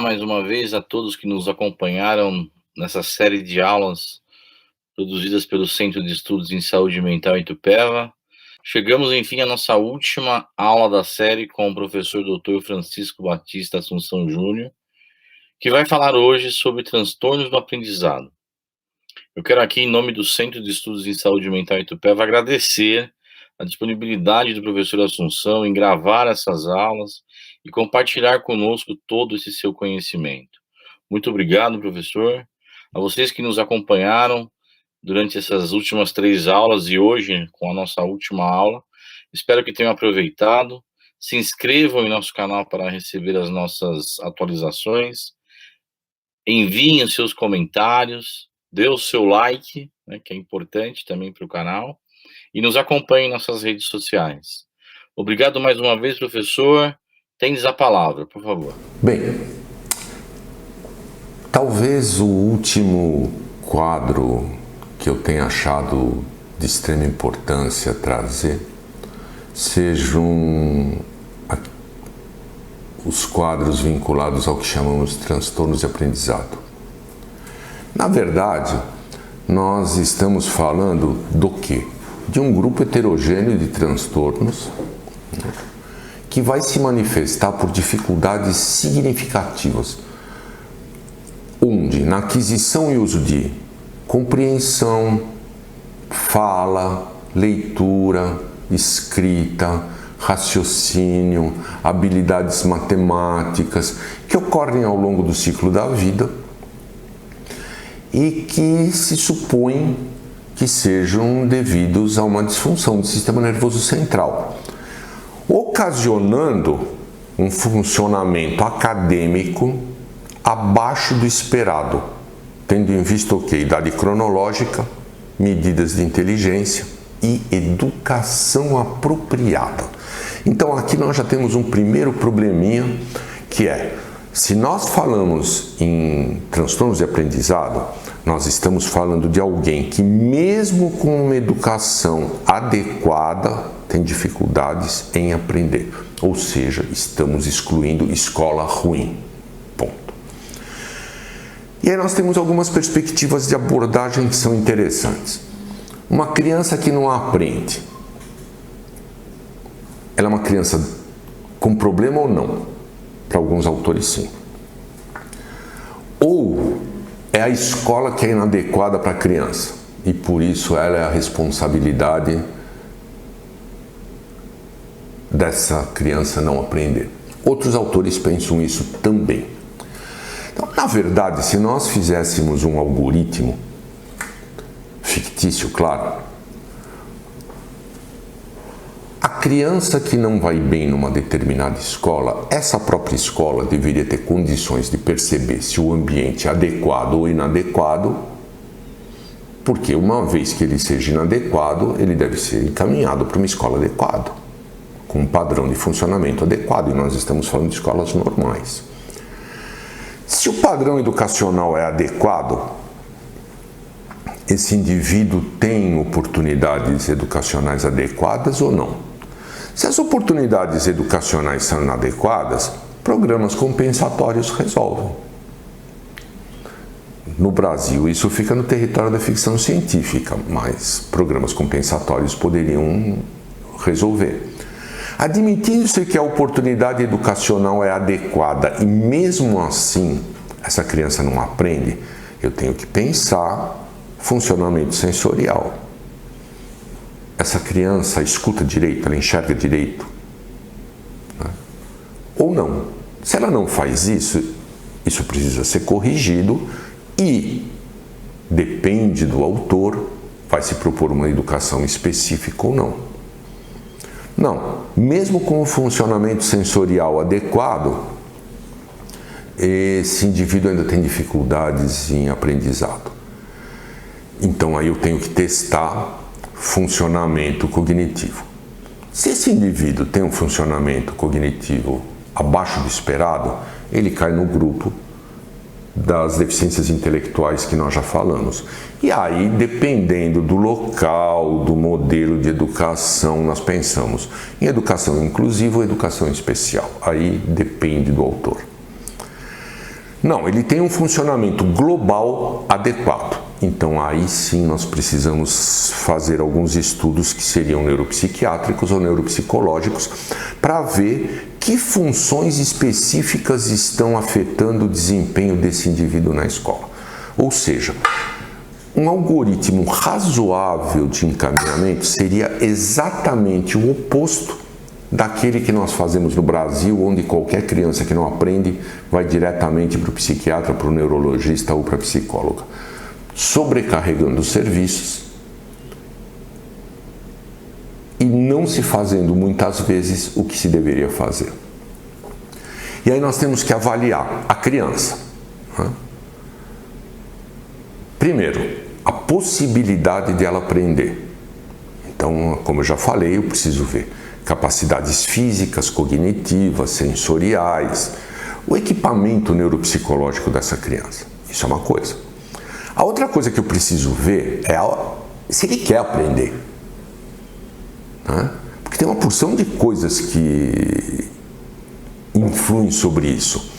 Olá mais uma vez a todos que nos acompanharam nessa série de aulas produzidas pelo Centro de Estudos em Saúde Mental Itupeva. Chegamos, enfim, à nossa última aula da série com o professor Dr. Francisco Batista Assunção Júnior, que vai falar hoje sobre transtornos do aprendizado. Eu quero aqui, em nome do Centro de Estudos em Saúde Mental Itupeva, agradecer a disponibilidade do professor Assunção em gravar essas aulas e compartilhar conosco todo esse seu conhecimento. Muito obrigado, professor. A vocês que nos acompanharam durante essas últimas 3 aulas e hoje com a nossa última aula, espero que tenham aproveitado. Se inscrevam em nosso canal para receber as nossas atualizações. Enviem os seus comentários, dê o seu like, né, que é importante também para o canal, e nos acompanhem em nossas redes sociais. Obrigado mais uma vez, professor. Tens a palavra, por favor. Bem, talvez o último quadro que eu tenha achado de extrema importância trazer sejam os quadros vinculados ao que chamamos de transtornos de aprendizado. Na verdade, nós estamos falando do quê? De um grupo heterogêneo de transtornos, né, que vai se manifestar por dificuldades significativas, onde na aquisição e uso de compreensão, fala, leitura, escrita, raciocínio, habilidades matemáticas que ocorrem ao longo do ciclo da vida e que se supõe que sejam devidos a uma disfunção do sistema nervoso central, ocasionando um funcionamento acadêmico abaixo do esperado, tendo em vista o quê? Idade cronológica, medidas de inteligência e educação apropriada. Então aqui nós já temos um primeiro probleminha, que é, se nós falamos em transtornos de aprendizado, nós estamos falando de alguém que mesmo com uma educação adequada tem dificuldades em aprender, ou seja, estamos excluindo escola ruim. Ponto. E aí nós temos algumas perspectivas de abordagem que são interessantes. Uma criança que não aprende, ela é uma criança com problema ou não? Para alguns autores, sim. Ou é a escola que é inadequada para a criança e por isso ela é a responsabilidade dessa criança não aprender. Outros autores pensam isso também. Então, na verdade, se nós fizéssemos um algoritmo fictício, claro, a criança que não vai bem numa determinada escola, essa própria escola deveria ter condições de perceber se o ambiente é adequado ou inadequado, porque uma vez que ele seja inadequado, ele deve ser encaminhado para uma escola adequada, com um padrão de funcionamento adequado, e nós estamos falando de escolas normais. Se o padrão educacional é adequado, esse indivíduo tem oportunidades educacionais adequadas ou não? Se as oportunidades educacionais são inadequadas, programas compensatórios resolvem. No Brasil, isso fica no território da ficção científica, mas programas compensatórios poderiam resolver. Admitindo-se que a oportunidade educacional é adequada e mesmo assim essa criança não aprende, eu tenho que pensar funcionamento sensorial. Essa criança escuta direito, ela enxerga direito, né? Ou não. Se ela não faz isso, isso precisa ser corrigido e depende do autor, vai se propor uma educação específica ou não. Não, mesmo com o funcionamento sensorial adequado, esse indivíduo ainda tem dificuldades em aprendizado. Então aí eu tenho que testar funcionamento cognitivo. Se esse indivíduo tem um funcionamento cognitivo abaixo do esperado, ele cai no grupo das deficiências intelectuais que nós já falamos. E aí, dependendo do local, do modelo de educação, nós pensamos em educação inclusiva ou educação especial. Aí depende do autor. Não, ele tem um funcionamento global adequado. Então aí sim nós precisamos fazer alguns estudos que seriam neuropsiquiátricos ou neuropsicológicos para ver que funções específicas estão afetando o desempenho desse indivíduo na escola. Ou seja, um algoritmo razoável de encaminhamento seria exatamente o oposto daquele que nós fazemos no Brasil, onde qualquer criança que não aprende vai diretamente para o psiquiatra, para o neurologista ou para a psicóloga, sobrecarregando os serviços e não se fazendo muitas vezes o que se deveria fazer. E aí nós temos que avaliar a criança. Primeiro, a possibilidade de ela aprender. Então, como eu já falei, eu preciso ver capacidades físicas, cognitivas, sensoriais, o equipamento neuropsicológico dessa criança. Isso é uma coisa. A outra coisa que eu preciso ver é se ele quer aprender. Porque tem uma porção de coisas que influem sobre isso.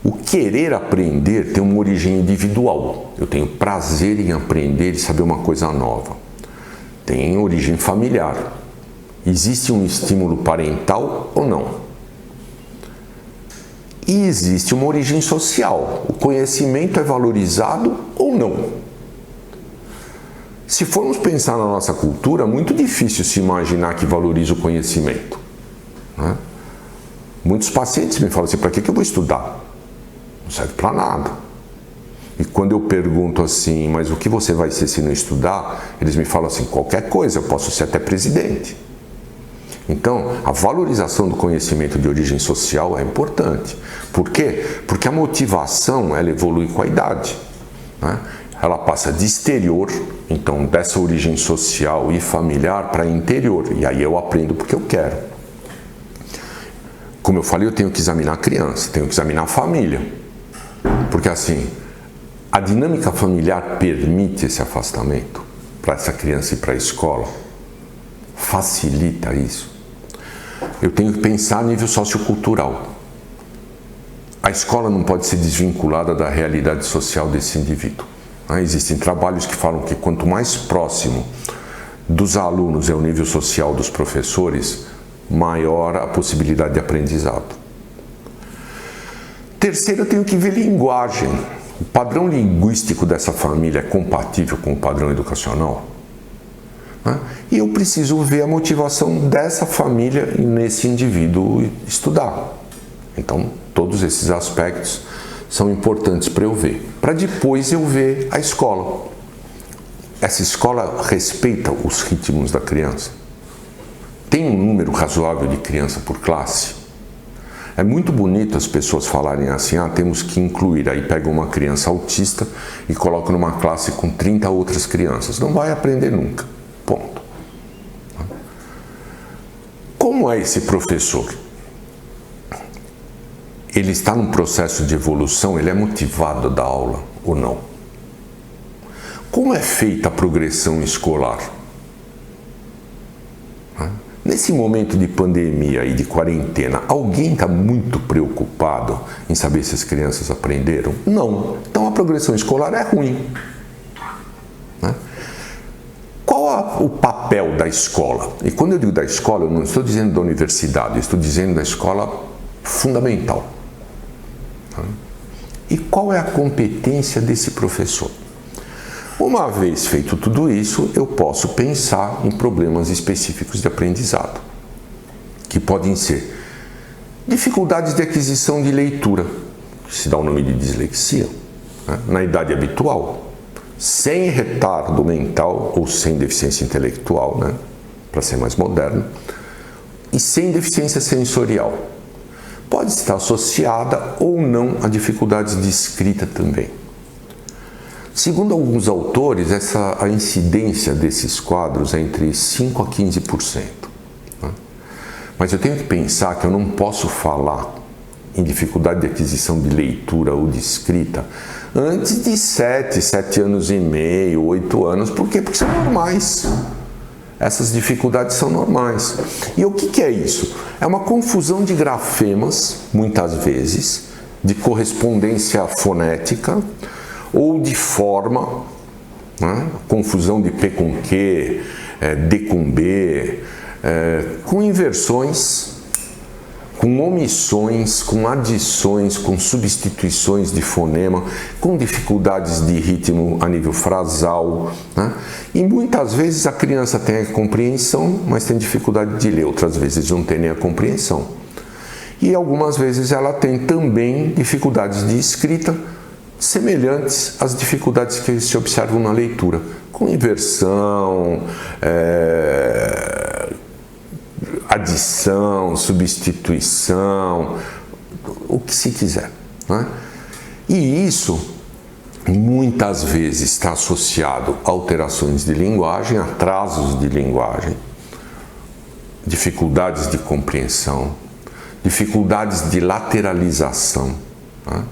O querer aprender tem uma origem individual. Eu tenho prazer em aprender e saber uma coisa nova. Tem origem familiar. Existe um estímulo parental ou não? E existe uma origem social. O conhecimento é valorizado ou não? Se formos pensar na nossa cultura, é muito difícil se imaginar que valoriza o conhecimento. Muitos pacientes me falam assim, para que eu vou estudar? Não serve para nada. E quando eu pergunto assim, mas o que você vai ser se não estudar? Eles me falam assim, qualquer coisa, eu posso ser até presidente. Então, a valorização do conhecimento de origem social é importante. Por quê? Porque a motivação, ela evolui com a idade. Ela passa de exterior, então dessa origem social e familiar, para interior. E aí eu aprendo porque eu quero. Como eu falei, eu tenho que examinar a criança, tenho que examinar a família. Porque assim, a dinâmica familiar permite esse afastamento para essa criança ir para a escola? Facilita isso? Eu tenho que pensar a nível sociocultural. A escola não pode ser desvinculada da realidade social desse indivíduo. Existem trabalhos que falam que quanto mais próximo dos alunos é o nível social dos professores, maior a possibilidade de aprendizado. Terceiro, eu tenho que ver linguagem. O padrão linguístico dessa família é compatível com o padrão educacional? E eu preciso ver a motivação dessa família nesse indivíduo estudar. Então, todos esses aspectos são importantes para eu ver. Para depois eu ver a escola. Essa escola respeita os ritmos da criança? Tem um número razoável de criança por classe? É muito bonito as pessoas falarem assim, temos que incluir, aí pega uma criança autista e coloca numa classe com 30 outras crianças. Não vai aprender nunca. Ponto. Como é esse professor? Ele está num processo de evolução, ele é motivado a dar aula ou não? Como é feita a progressão escolar? Nesse momento de pandemia e de quarentena, alguém está muito preocupado em saber se as crianças aprenderam? Não. Então a progressão escolar é ruim. Qual é o papel da escola? E quando eu digo da escola, eu não estou dizendo da universidade, eu estou dizendo da escola fundamental. E qual é a competência desse professor? Uma vez feito tudo isso, eu posso pensar em problemas específicos de aprendizado, que podem ser dificuldades de aquisição de leitura, que se dá o nome de dislexia, na idade habitual, sem retardo mental ou sem deficiência intelectual, para ser mais moderno, e sem deficiência sensorial. Pode estar associada ou não a dificuldades de escrita também. Segundo alguns autores, a incidência desses quadros é entre 5% a 15%. Mas eu tenho que pensar que eu não posso falar em dificuldade de aquisição de leitura ou de escrita antes de 7 anos e meio, 8 anos. Por quê? Porque são normais. Essas dificuldades são normais. E o que é isso? É uma confusão de grafemas, muitas vezes, de correspondência fonética ou de forma, né? Confusão de P com Q, D com B, com inversões, com omissões, com adições, com substituições de fonema, com dificuldades de ritmo a nível frasal, né? E muitas vezes a criança tem a compreensão, mas tem dificuldade de ler, outras vezes não tem nem a compreensão. E algumas vezes ela tem também dificuldades de escrita, semelhantes às dificuldades que se observam na leitura, com inversão, adição, substituição, o que se quiser, né? E isso muitas vezes está associado a alterações de linguagem, atrasos de linguagem, dificuldades de compreensão, dificuldades de lateralização, né?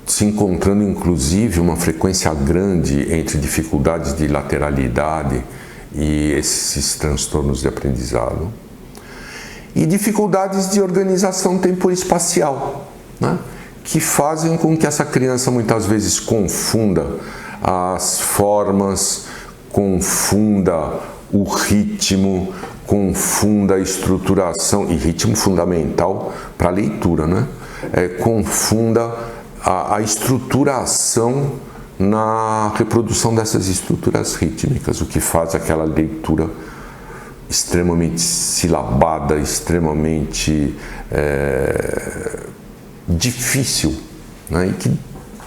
Se encontrando inclusive uma frequência grande entre dificuldades de lateralidade e esses transtornos de aprendizado, e dificuldades de organização tempoespacial, né? Que fazem com que essa criança muitas vezes confunda as formas, confunda o ritmo, confunda a estruturação, e ritmo fundamental para a leitura, né? Confunda a estruturação na reprodução dessas estruturas rítmicas, o que faz aquela leitura extremamente silabada, extremamente difícil, né? E que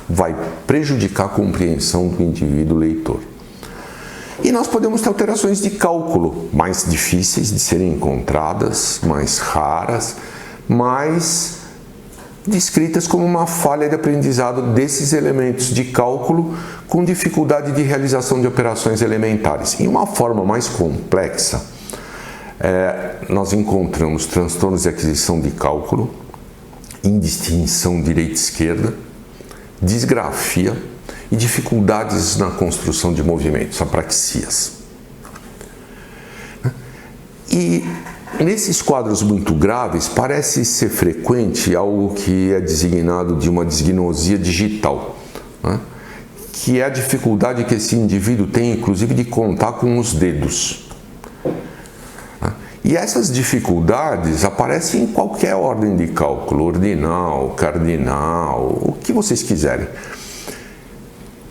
vai prejudicar a compreensão do indivíduo leitor. E nós podemos ter alterações de cálculo mais difíceis de serem encontradas, mais raras, mais descritas como uma falha de aprendizado desses elementos de cálculo com dificuldade de realização de operações elementares. Em uma forma mais complexa, nós encontramos transtornos de aquisição de cálculo, indistinção direita-esquerda, disgrafia e dificuldades na construção de movimentos, apraxias. E nesses quadros muito graves, parece ser frequente algo que é designado de uma disgnosia digital, né? Que é a dificuldade que esse indivíduo tem, inclusive, de contar com os dedos. E essas dificuldades aparecem em qualquer ordem de cálculo, ordinal, cardinal, o que vocês quiserem.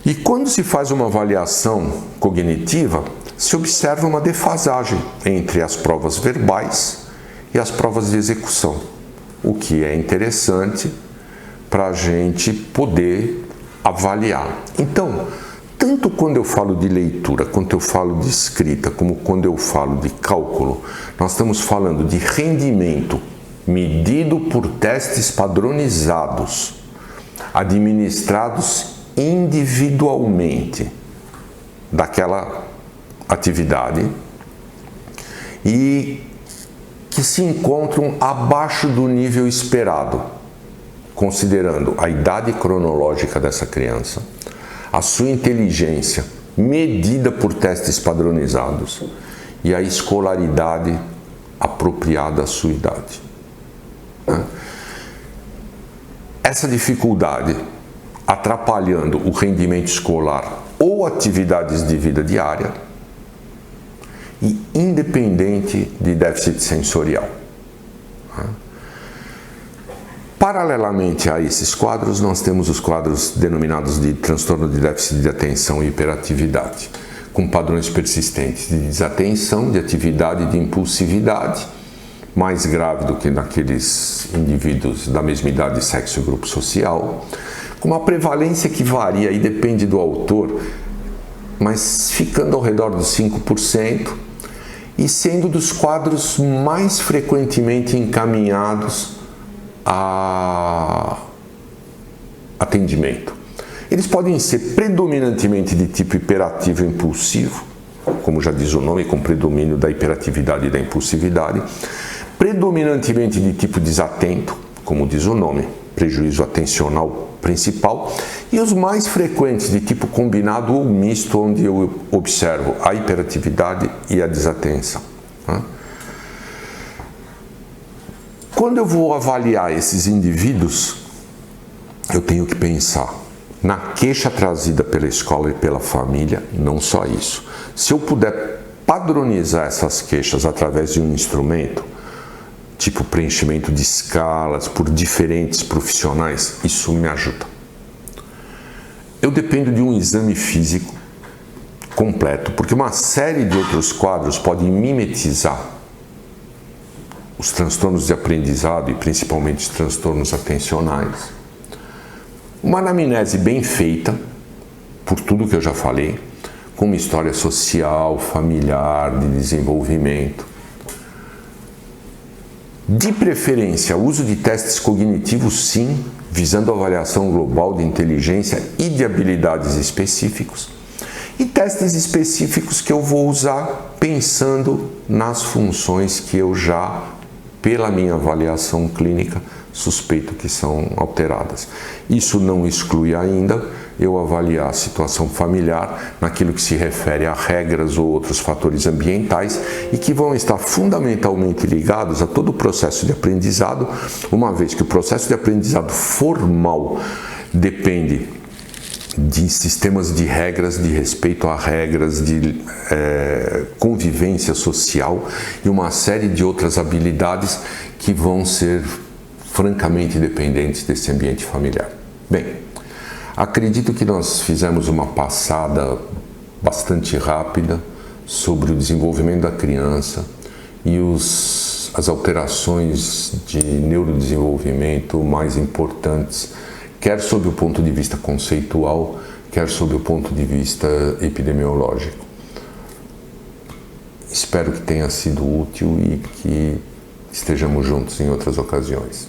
E quando se faz uma avaliação cognitiva, se observa uma defasagem entre as provas verbais e as provas de execução, o que é interessante para a gente poder avaliar. Então, tanto quando eu falo de leitura, quanto eu falo de escrita, como quando eu falo de cálculo, nós estamos falando de rendimento medido por testes padronizados, administrados individualmente daquela atividade e que se encontram abaixo do nível esperado, considerando a idade cronológica dessa criança, a sua inteligência medida por testes padronizados e a escolaridade apropriada à sua idade. Essa dificuldade atrapalhando o rendimento escolar ou atividades de vida diária e independente de déficit sensorial. Paralelamente a esses quadros, nós temos os quadros denominados de transtorno de déficit de atenção e hiperatividade, com padrões persistentes de desatenção, de atividade e de impulsividade, mais grave do que naqueles indivíduos da mesma idade, sexo e grupo social, com uma prevalência que varia e depende do autor, mas ficando ao redor dos 5%, e sendo dos quadros mais frequentemente encaminhados a atendimento. Eles podem ser predominantemente de tipo hiperativo e impulsivo, como já diz o nome, com predomínio da hiperatividade e da impulsividade, predominantemente de tipo desatento, como diz o nome, prejuízo atencional principal, e os mais frequentes de tipo combinado ou misto, onde eu observo a hiperatividade e a desatenção. Quando eu vou avaliar esses indivíduos, eu tenho que pensar na queixa trazida pela escola e pela família, não só isso. Se eu puder padronizar essas queixas através de um instrumento, tipo preenchimento de escalas por diferentes profissionais, isso me ajuda. Eu dependo de um exame físico completo, porque uma série de outros quadros podem mimetizar os transtornos de aprendizado e principalmente os transtornos atencionais. Uma anamnese bem feita, por tudo que eu já falei, com uma história social, familiar, de desenvolvimento. De preferência, uso de testes cognitivos, sim, visando a avaliação global de inteligência e de habilidades específicos. E testes específicos que eu vou usar pensando nas funções que eu já, pela minha avaliação clínica, suspeito que são alteradas. Isso não exclui ainda eu avaliar a situação familiar naquilo que se refere a regras ou outros fatores ambientais e que vão estar fundamentalmente ligados a todo o processo de aprendizado, uma vez que o processo de aprendizado formal depende de sistemas de regras, de respeito a regras, de convivência social e uma série de outras habilidades que vão ser francamente dependentes desse ambiente familiar. Bem, acredito que nós fizemos uma passada bastante rápida sobre o desenvolvimento da criança e as alterações de neurodesenvolvimento mais importantes, quer sob o ponto de vista conceitual, quer sob o ponto de vista epidemiológico. Espero que tenha sido útil e que estejamos juntos em outras ocasiões.